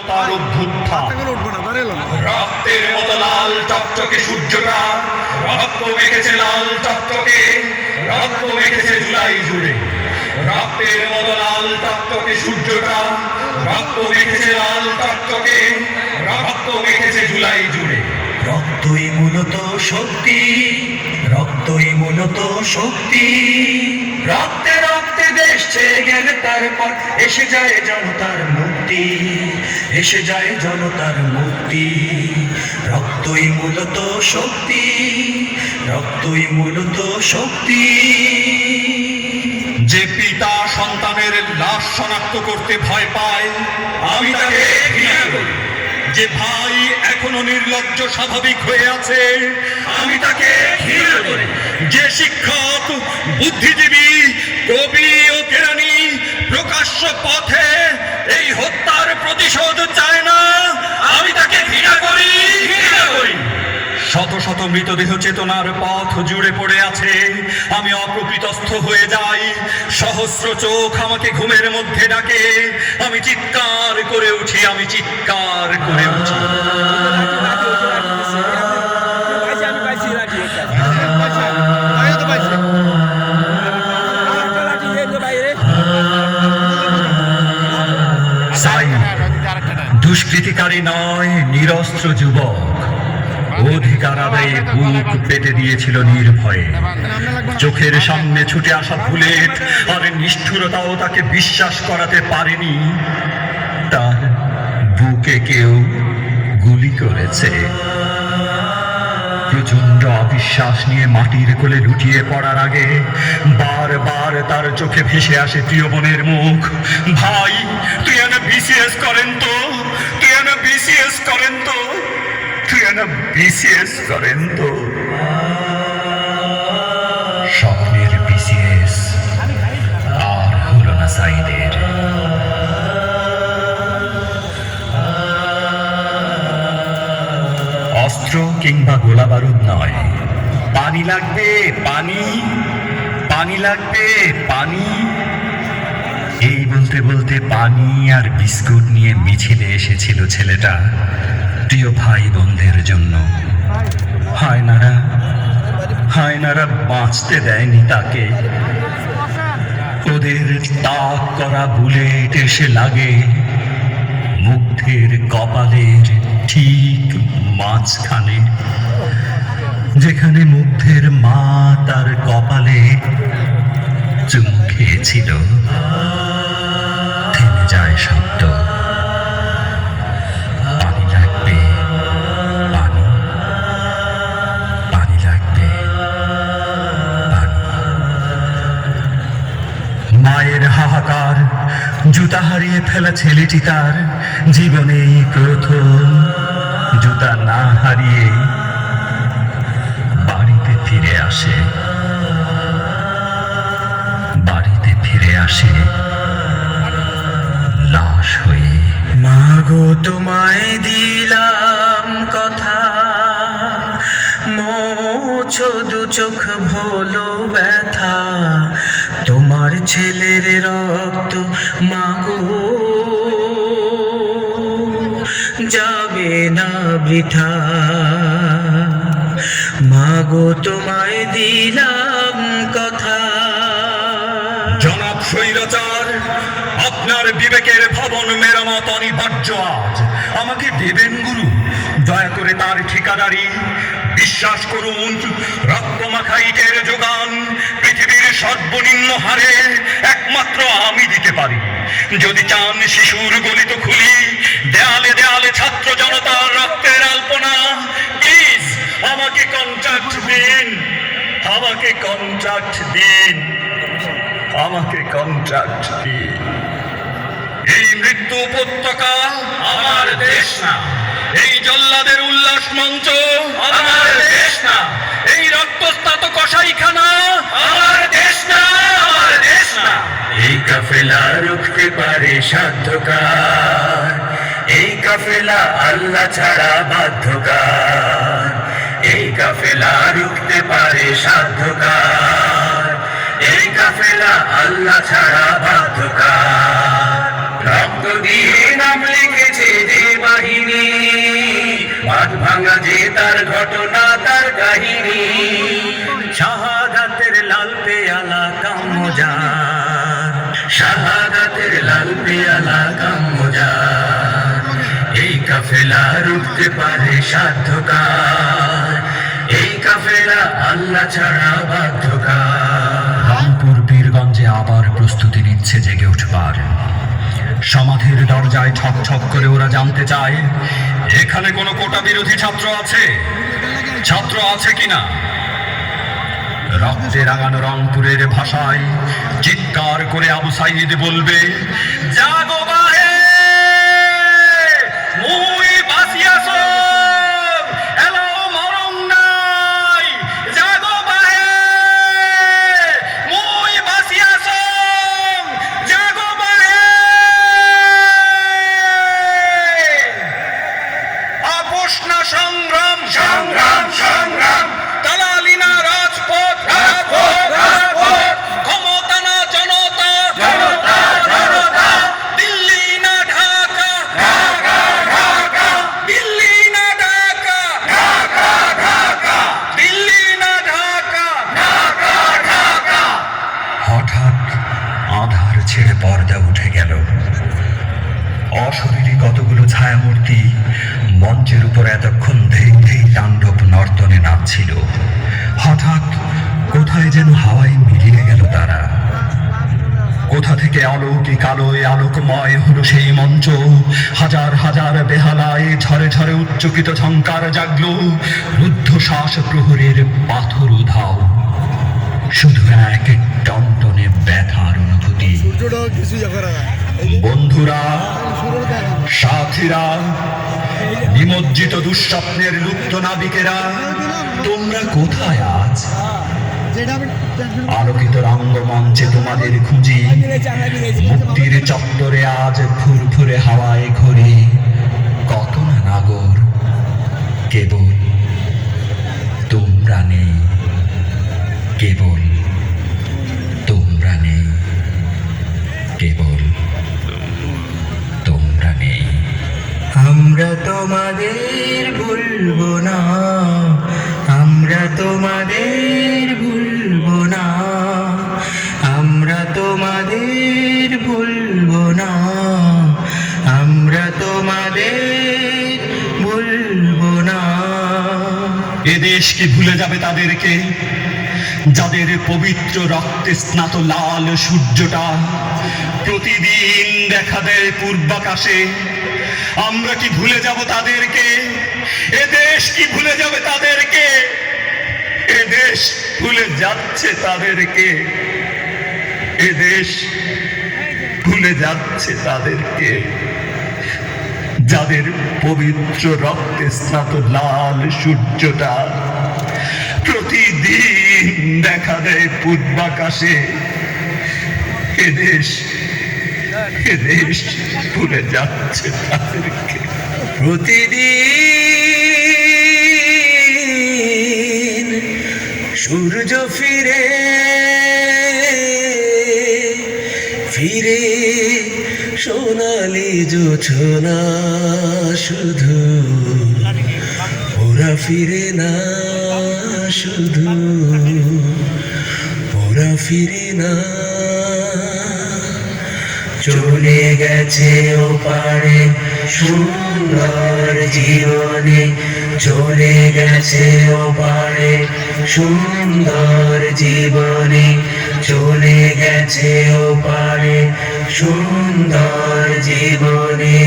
তার অভ্যুত্থান রক্তের মতো লাল টকটকে সূর্যটা রক্ত মেখেছে লাল টকটকে রক্ত মেখেছে জুলাই জুড়ে রক্তের মতো লাল টকটকে সূর্যটা রক্ত মেখেছে লাল টকটকে রক্ত মেখেছে জুলাই জুড়ে রক্তই মূলত শক্তি রক্তই মূলত শক্তি রক্তে রক্তে দেশ ছেয়ে গেলে তারপর এসে যায় জনতার মুক্তি এসে যায় জনতার মুক্তি রক্তই মূলত শক্তি রক্তই মূলত শক্তি যে পিতা সন্তানের লাশ শনাক্ত করতে ভয় পায় আমি তাকে ঘৃণা করি যে ভাই এখনো নির্লজ্জ স্বাভাবিক হয়ে আছে আমি তাকে ঘৃণা করি যে শিক্ষক বুদ্ধিজীবী কবি ও কেরানি প্রকাশ্য পথে এই হত্যার প্রতিশোধ চায় না আমি তাকে ঘৃণা করি শত শত মৃতদেহ চেতনার পথ জুড়ে পড়ে আছে আমি অপ্রকৃতস্থ হয়ে যাই সহস্র চোখ আমাকে ঘুমের মধ্যে ডাকে আমি চিৎকার করে উঠি আমি চিৎকার করে উঠি দুষ্কৃতিকারী নয় নিরস্ত্র যুবক অধিকার আদায়ে বুক পেতে দিয়েছিল নির্ভয়ে চোখের সামনে ছুটে আসা বুলেট আর নিষ্ঠুরতাও তাকে বিশ্বাস করাতে পারেনি তার বুকে কেউ গুলি করেছে প্রচন্ড অবিশ্বাস নিয়ে মাটির কোলে লুটিয়ে পড়ার আগে বারবার তার চোখে ভেসে আসে প্রিয় বোনের মুখ ভাই তুই এনে বিসিএস করেন তো তুই এনে বিসিএস করেন তো তুই এনে বিসিএস করেন তো স্বপ্নের বিসিএস আর হলো না সাইদের অস্ত্র কিংবা গোলা বারুদ নয় পানি লাগবে পানি পানি লাগবে পানি এই বলতে বলতে পানি আর বিস্কুট নিয়ে মিছিলে এসেছিল ছেলেটা প্রিয় ভাই বোনদের জন্য হায়নারা বাঁচতে দেয়নি তাকে ওদের তাক করা বুলেট এসে লাগে মুগ্ধের কপালের ঠিক মাঝখানে যেখানে মুগ্ধের মা তার কপালে চুমু খেয়েছিল থেমে যায় শব্দ পানি লাগবে পানি পানি লাগবে পানি মায়ের হাহাকার জুতা হারিয়ে ফেলা ছেলেটি তার জীবনেই প্রথম জুতা না হারিয়ে বাড়িতে ফিরে আসে লাশ হয়ে মাগো তোমায় দিলাম কথা মোছো দু চোখ ভোলো ব্যথা তোমার ছেলের রক্ত মাগো যাবে না বৃথা মাগো তোমায় দিলাম কথা জনাব স্বৈরাচার আপনার বিবেকের ভবন মেরামত অনিবার্য আজ আমাকে দেবেন গুরু দয়া করে তার ঠিকাদারি বিশ্বাস করুন রক্তমাখা ইটের যোগান পৃথিবীর সর্বনিম্ন হারে একমাত্র আমি দিতে পারি যদি চান শিশুর গলিত খুলি দেয়ালে দেয়ালে ছাত্র জনতার রক্তের আলপনা প্লিজ আমাকে কন্ট্রাক্ট দিন আমাকে কন্ট্রাক্ট দিন আমাকে কন্ট্রাক্ট দিন এই মৃত্যু উপত্যকা আমার দেশ না এই জল্লাদের উল্লাস মঞ্চ আমার দেশ না এই রক্তস্নাত কসাইখানা আমার দেশ না আমার দেশ না এই কাফেলা রুখতে পারে সাধ্যকার এই কাফেলা আল্লাহ ছাড়া বাধ্যকার এই কাফেলা রুখতে পারে সাধ্যকার এই কাফেলা আল্লাহ ছাড়া বাধ্যকার রক্ত দিয়ে নাম লিখেছে ভাঙা যে তার ঘটনা তার কাহিনী, শাহাদাতের লাল পেয়ালা কামজার, শাহাদাতের লাল পেয়ালা কামজার। এই কাফেলা রুখতে পারে সাধ্যকার, এই কাফেলা আল্লাহ ছাড়া বাধ্যকার। রংপুর বীরগঞ্জে আবার প্রস্তুতি নিচ্ছে জেগে উঠবার। সমাধির দরজায় ঠক ঠক করে ওরা জানতে চায় এখানে কোনো কোটা বিরোধী ছাত্র আছে, ছাত্র আছে কিনা। রক্তে রাঙানো রংপুরের ভাষায় চিৎকার করে আবু সাইদ বলবে, জাগো বাহে মুই বাসিয়াছো, এলো মরণ নাই, জাগো বাহে মুই বাসিয়াছো, জাগো বাহে। আপোষ না সংগ্রাম, সংগ্রাম সংগ্রাম, দালালি না রাজপথ, রাজপথ, রাজপথ। ক্ষমতা না জনতা, জনতা, জনতা। দিল্লি না ঢাকা, ঢাকা, ঢাকা, দিল্লি না ঢাকা, ঢাকা, ঢাকা, দিল্লি না ঢাকা। ঢাকা, ঢাকা। হঠাৎ আধার ছেড়ে পর্দা উঠে গেল। অশরীরী কতগুলো ছায়ামূর্তি মঞ্চের উপর এতক্ষণ ধেই ধেই তাণ্ডব নর্তনে নাচছিল। হঠাৎ কোথায় যেন হাওয়ায় মিলিয়ে গেল তারা। কোথা থেকে অলৌকিক আলোয় আলোকময় হলো সেই মঞ্চ। হাজার হাজার বেহালায় ঝরে ঝরে উচ্চকিত ঝঙ্কার জাগলো। রুদ্ধশ্বাস প্রহরের পাথর উধাও, শুধু এক টনটনে ব্যথার অনুভূতি। বন্ধুরা, সাথীরা, নিমজ্জিত দুঃস্বপ্নের লুপ্ত নাবিকেরা, তোমরা কোথায় আজ? আলোকিত রঙ্গমঞ্চে তোমাদের খুঁজি। মুক্তির চত্বরে আজ ফুরফুরে হাওয়ায় ঘোরে কত না নাগর, কেবল তোমরা নেই, কেবল তোমরা নেই, কেবল তোমরা নেই। আমরা তোমাদের ভুলবো না, আমরা তোমাদের ভুলবো না, আমরা তোমাদের ভুলবো না, আমরা তোমাদের ভুলবো না। এ দেশ কি ভুলে যাবে তাদেরকে, যাদের পবিত্র রক্তে স্নাত লাল সূর্যটা প্রতিদিন দেখা দেয় পূর্বাকাশে? আমরা কি ভুলে যাব তাদেরকে? এ দেশ কি ভুলে যাবে তাদেরকে? এ দেশ ভুলে যাচ্ছে তাদেরকে, এ দেশ ভুলে যাচ্ছে তাদেরকে, যাদের পবিত্র রক্তে স্নাত লাল সূর্যটা প্রতিদিন দেখা দেয় পূর্বাকাশে। এ দেশ ভুলে যাচ্ছে তাদেরকে। প্রতিদিন সূর্য ফিরে ফিরে সোনালি জোছনা, শুধু ওরা ফিরে না, শুধু ওরা ফিরে না। চলে গেছে ওপারে সুন্দর জীবনে, চলে গেছে ওপারে সুন্দর জীবনে, চলে গেছে ওপারে সুন্দর জীবনে।